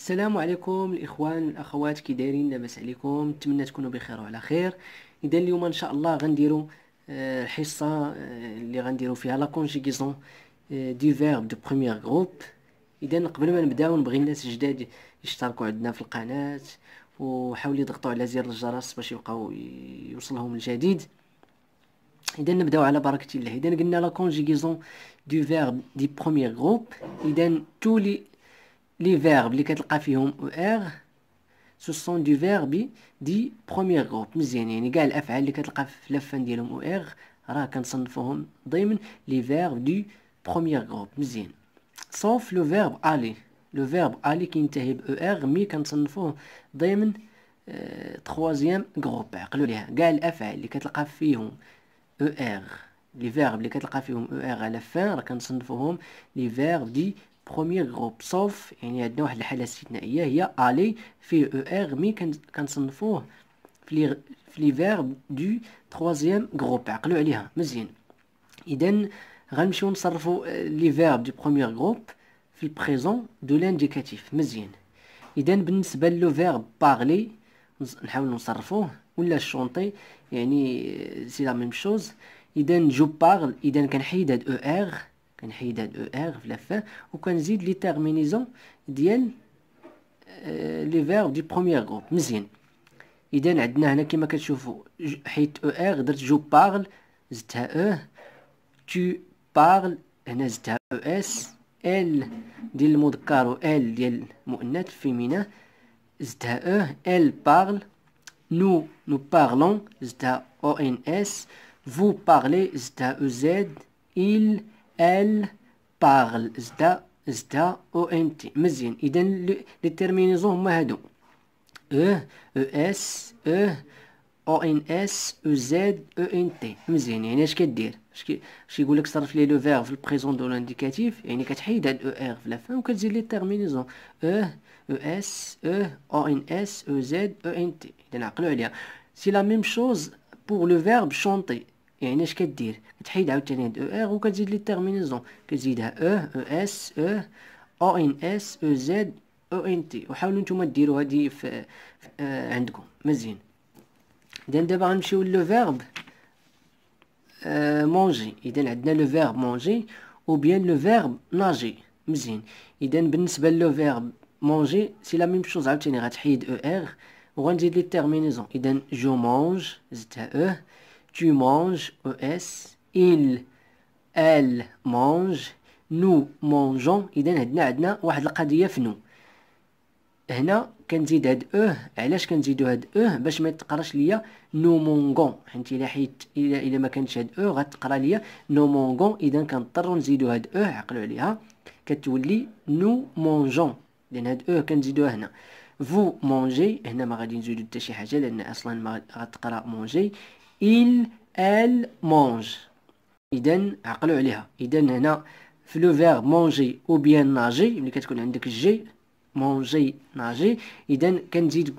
السلام عليكم الاخوان الاخوات، كي دايرين؟ لاباس عليكم؟ نتمنى تكونوا بخير وعلى خير. اذا اليوم ان شاء الله غنديروا الحصه اللي غنديروا فيها لا كونجيغيزون دي فيرب دو بروميير جروب. اذا قبل ما نبداو نبغي الناس الجداد يشتركوا عندنا في القناه، وحاولوا يضغطوا على زر الجرس باش يبقاو يوصلهم الجديد. اذا نبداو على بركه الله. اذا قلنا لا كونجيغيزون دو فيرب دي بروميير جروب، اذا تو لي فيرب اللي كتلقى فيهم او ار سو سون دو فيرب دي بروميير جروب. مزيان، يعني كاع الافعال اللي كتلقى في لفان ديالهم او ار راه كنصنفوهم ضمن لي فيرب دو بروميير جروب. مزيان، صوف لو فيرب الي. لو فيرب الي كينتهي ب او ار مي كنصنفوه ضمن تخوازيام جروب. عقلوا ليها، كاع الافعال اللي كتلقى فيهم او ار، لي فيرب اللي كتلقى فيهم او ار على فان، راه كنصنفوهم لي فيرب دي بروميير جروب. صوف يعني عندنا واحد الحاله استثنائيه هي الي فيه او ار مي كنصنفوه في لي فيرب دو تروازيام جروب. عقلوا عليها مزيان. اذا غنمشيو نصرفوا لي فيرب دو بروميير جروب في البريزون دو لانديكاتيف. مزيان، اذا بالنسبه لو فيرب بارلي نحاول نصرفوه، ولا شونطي يعني سي لا ميم شوز. اذا جو بارل، اذا كنحيد هاد او ار، كنحيد هاد او ار في لافان، وكنزيد لي تيرمينيزون ديال لي فيرب دي بروميير جروب. مزيان، اذا عندنا هنا كما كتشوفوا حيت او ار درت جو بارل زدتها او، tu parles هنا زدتها او اس، ال ديال المذكر و ال ديال المؤنث فيمينا زدتها او، elle parle، nous parlons زدتها او ان اس، vous parlez زدتها او زد، il elle parle زدتها او ان تي. مزيان، اذا لي تيرمينيزون هما هادو او اس او ان اس او زد او ان تي. مزيان، يعني اش كدير؟ اش كيقول لك؟ صرف لي لو فيرب في البريزون دو لانديكاتيف، يعني كتحيد هاد او ار في لافان وكتزيد لي تيرمينيزون او اس او ان اس او زد او ان تي. اذا عقلوا عليها. سي لا ميم شوز بور لو فيرب شونطي، يعني اش كدير؟ كتحيد عاوتاني هاد او ار وكتزيد لي تيرمينيزون، كتزيدها او اس او ان اس او زد او ان تي. وحاولوا نتوما ديروا هادي في عندكم. مزيان، اذا دابا غنمشيو لو فيرب مونجي. اذا عندنا لو فيرب مونجي او بيان لو فيرب ناجي. مزيان، اذا بالنسبه لو فيرب مونجي سي لا ميم شوز، عاوتاني غتحيد او ار وغنزيد لي تيرمينيزون. اذا جو مونج زدتها او، tu manges او اس، il elle mange، nous mangeons. اذا عندنا واحد القضيه في نو. هنا كنزيد هاد او. علاش كنزيدو هاد او؟ باش ما يتقراش ليا نو مونغون، حيت الا حيت الا ما كانش هاد او غتقرا ليا نو مونغون. اذا كنضطروا نزيدو هاد او، عقلوا عليها، كتولي نو مونجون، لان هاد او كنزيدوها هنا. فو مونجي، هنا ما غادي نزيدو حتى شي حاجه لان اصلا ما غتقرا مونجي. il elle mange. اذا عقلوا عليها. اذا هنا في لو فيرب مونجي او بيان ناجي، ملي كتكون عندك الجي مونجي ناجي، اذا كنزيد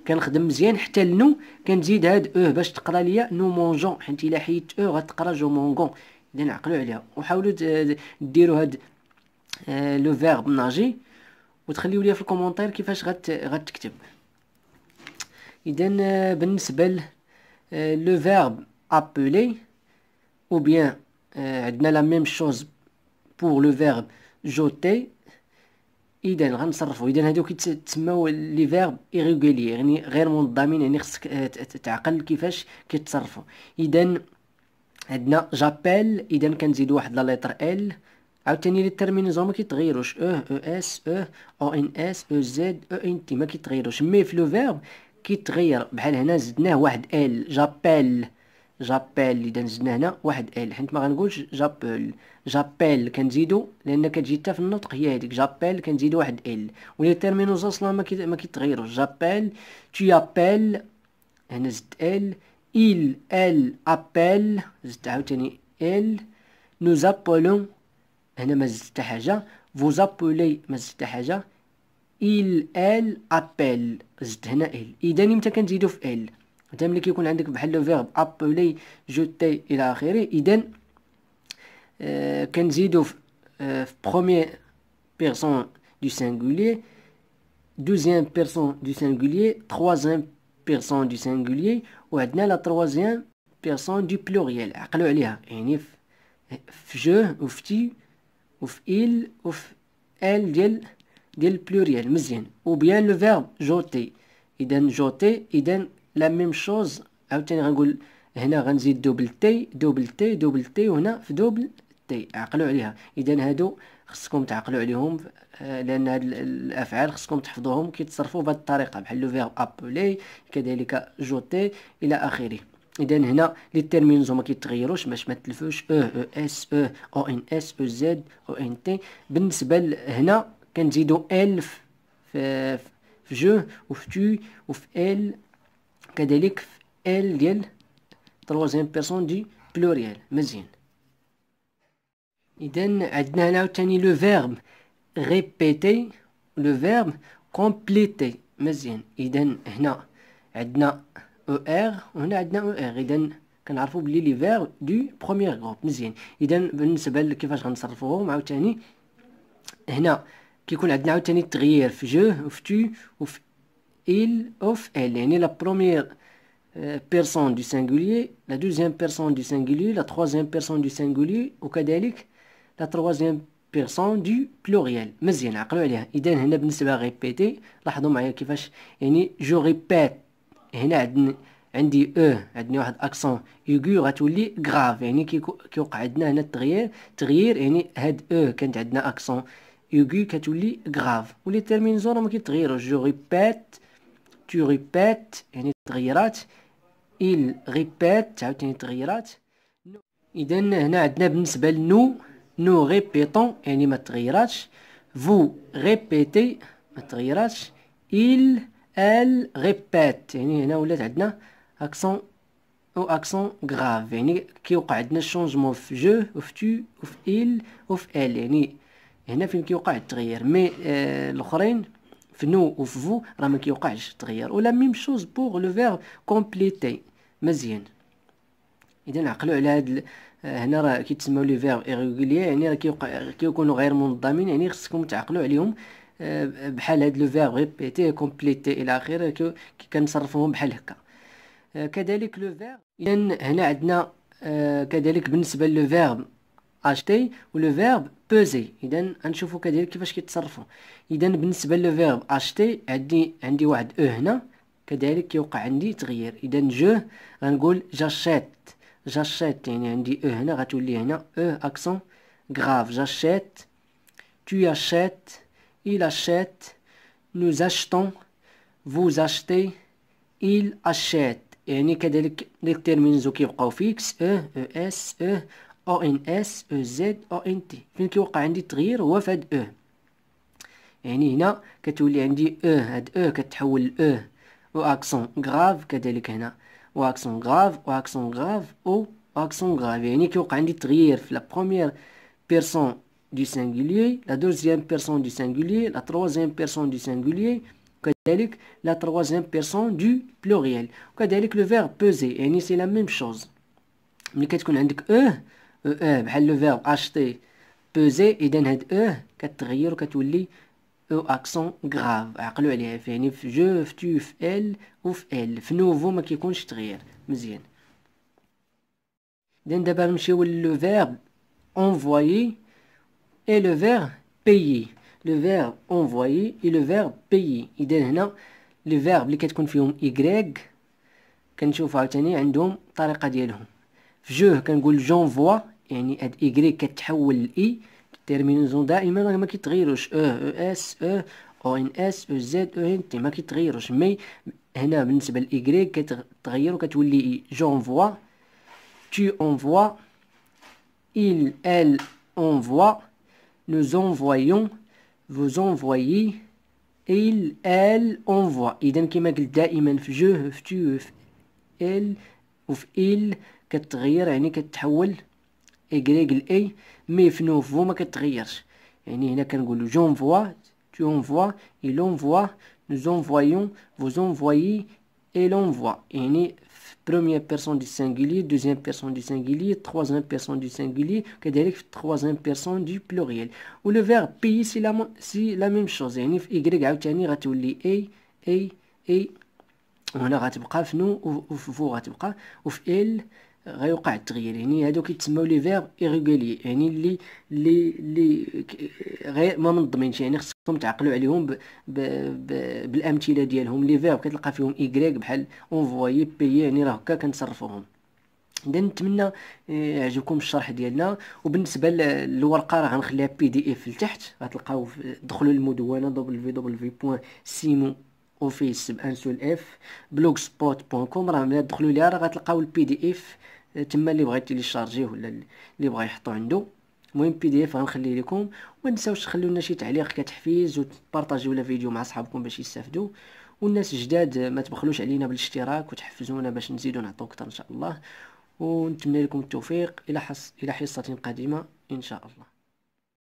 كنخدم مزيان حتى لنو، كنزيد هاد او باش تقرا ليا نو مونجون، حيت الا حيدت او غتقرا جو مونغون. اذا عقلوا عليها وحاولوا ديروا هاد لو فيرب ناجي، وتخليو ليا في الكومونتير كيفاش غتكتب. اذا بالنسبه لو فيرب ابولي ou bien عندنا la même chose pour le verbe jeter. اذا غنصرفوا. اذا هادو كيتسموا لي فيرب irréguliers، يعني غير منظمين، يعني خصك تعقل كيفاش كيتصرفوا. اذا عندنا جابيل، اذا كنزيدوا واحد لا لتر ال، عاوتاني لي تيرمينيزون ما كيتغيروش، او اس او ان اس او زد او ان تي ما كيتغيروش، مي في لو فيرب كيتغير. بحال هنا زدناه واحد ال، جابيل جابيل، اذا زدنا هنا واحد ال، حيت ما غنقولش جابل. جابيل كنزيدو لان كتجي حتى في النطق هي هذيك جابيل، كنزيدو واحد ال، ولي تيرمينوز اصلا ما كيتغيروش. جابيل، tu appelles، هنا زدت ال، il elle appelle، زدت عاوتاني ال، nous appelons، هنا ما زدت حتى حاجه، vous appelez ما زدت حتى حاجه، il elle appelle، زدت هنا ال. اذا امتى كنزيدو في ال؟ حتى ملي كيكون عندك بحال لو فيرب ابولي جوتي الى اخره. اذا كنزيدو في بروميير بيرسون دو سينغولير deuxième personne du singulier, troisième personne du singulier، وعندنا لا troisième personne du pluriel. عقلوا عليها، يعني في جو وفي تي وفي إل وفي ال ديال البلوريال. مزيان. وبيان لو فيرب جوتي، إذا جوتي إذا لا ميم شوز. عاوتاني غنقول هنا غنزيد دوبل تي دوبل تي دوبل تي، وهنا في دوبل تي. عقلوا عليها. إذا هادو خصكم تعقلوا عليهم، لأن هاد الأفعال خصكم تحفظوهم كيتصرفوا بهاد الطريقة، بحال لو فيرب ابولي كذلك جوتي إلى آخره. إذا هنا لي تيرمينوز ما كيتغيروش باش ما تلفوش او اس او ان اس او زد او ان تي. بالنسبة هنا كنزيدو ال في جو وفي تو وفي ال، كذلك في ال ديال تروازيام بيرسون دي بلوريال. مزيان. إذا عندنا هنا عاوتاني لو فيرب ريبيتي، لو فيرب كومبليتي. مزيان. إذا هنا عندنا او ار وهنا عندنا او ار، إذا كنعرفوا بلي لي فيرب دو بروميير غروب. مزيان. إذا بالنسبة لكيفاش غنصرفوهم عاوتاني، هنا كيكون عندنا عاوتاني التغيير في جو وفي تو وفي إل وفي ال، يعني لا بروميير personne du singulier, la deuxième personne du singulier, la troisième personne du singulier، وكذلك la troisième personne du pluriel. مزيان. عقلوا عليها. إذا هنا بالنسبة ريبيتي لاحظوا معايا كيفاش، يعني جو ريبيت، هنا عندي عندي واحد اكسون ايغو غتولي غراف، يعني كيوقع عندنا هنا تغيير، يعني هاد كانت عندنا اكسون ايغو كتولي غراف، ولي تيرمينزو راه ما كيتغيروش. جو ريبيت، تو ريبيت يعني تغيرات، il répète عاوتاني تغيرات. إذا هنا عندنا بالنسبة نو ريبيتون يعني ما تغيراتش، vous répétez ما تغيراتش، il elle répète يعني هنا ولات عندنا اكسون او اكسون غراف، يعني كيوقع عندنا الشونجمون في جو وفي تو وفي il وفي ال، يعني هنا فين كيوقع التغيير. مي الاخرين في نو وفي فو راه ما كيوقعش التغيير. ولا ميم شوز بوغ لو فيرب كومبليتي. مزيان. اذا عقلوا على هاد هنا راه كيتسموا لي فيرب ايريغوليير، يعني راه كيكونوا غير منظمين، يعني خصكم تعقلوا عليهم بحال هاد لو فيرب ريبيتي كومبليتي الى اخره، كي كنصرفوهم بحال هكا. كذلك لو فيرب، اذا هنا عندنا كذلك بالنسبه لو فيرب اشتي ولو فيرب بوزي. اذا غنشوفوا كذلك كيفاش كيتصرفوا. اذا بالنسبه لو فيرب اشتي عندي واحد هنا كذلك كيوقع عندي تغيير. اذا جو غنقول جاشيت، جاشيت يعني عندي هنا غتولي هنا اكسون غراف. جاشيت، tu achètes، il achète، nous achetons، vous achetez، il achète. يعني كذلك لي تيرمينزو كيبقاو فيكس، اس او ان اس او زد او ان تي. فين كيوقع عندي التغيير هو في هاد يعني هنا كتولي عندي هاد كتحول و اكسون غراف، كذلك هنا و اكسون غراف و اكسون غراف و اكسون غراف، يعني كيوقع عندي تغيير في لا بروميير بيرسون du singulier، la deuxième personne du singulier، la troisième personne du singulier، وكذلك la troisième personne du pluriel. وكذلك le verbe peser، يعني c'est la même chose. ملي كتكون عندك بحال لو فيرب acheter peser، اذا هاد كتغير وكتولي او اكسون غراف. عقلوا عليها. يعني في جو في تو في ال وفي ال. في نوفو ما كيكونش تغيير. مزيان. اذا دابا نمشيو لو فيرب envoyer et le verbe payer. Le verbe envoyer et le verbe payer. إذا هنا لي فيرب اللي كتكون فيهم إيكغيك كنشوف عاوتاني عندهم الطريقة ديالهم. في جو كنقول جونفوا، يعني هاد إيكغيك كتحول لإي، التيرمينوزون دائما راه ما كيتغيروش، او اس او ان اس او زد او ان تي ما كيتغيروش. مي هنا بالنسبة لإيكغيك كتغير وكتولي إي. جونفوا، tu envoies، il elle envoie، nous envoyons، vous envoyez، il elle envoie. إذا كما قلت دائما في جو في تو في ال وفي il كتغير، يعني كتحول إيكغيك لإي. مي في نوفو ما كتغيرش، يعني هنا كنقولو جونفوا، tu envoies، il envoie، nous envoyons، vous envoyez، et l'envoi. يعني première personne du singulier, deuxième personne du singulier, troisième personne du singulier, كذلك في troisième personne du pluriel. و le verbe payer c'est la même chose. يعني في y عاوتاني غتولي اي وهنا غتبقى في نو وفي فو غتبقى وفي ال غيوقع التغيير. يعني هادو كيتسموا لي فيرب ايغيغولي، يعني اللي غير ما منظمينش. يعني خصكم تعقلوا عليهم بالامثله ديالهم. لي فيرب كتلقى فيهم ايغريك بحال اونفويي بيي، يعني راه هكا كنتصرفوهم. اذا نتمنى يعجبكم الشرح ديالنا. وبالنسبه للورقه راه غنخليها PDF لتحت، غتلقاو دخلوا للمدونه www.simo blogspot.com، راه ملي تدخلوا ليها راه غتلقاو PDF تما اللي بغى يتيليشارجيه ولا اللي بغى يحطو عنده. المهم PDF غنخليه لكم. وما تنساوش تخلوا لنا شي تعليق كتحفيز وتبارطاجيو لا فيديو مع صحابكم باش يستافدوا. والناس الجداد ما تبخلوش علينا بالاشتراك وتحفزونا باش نزيدو نعطيو اكثر ان شاء الله. ونتمنى لكم التوفيق الى حصة قادمة ان شاء الله.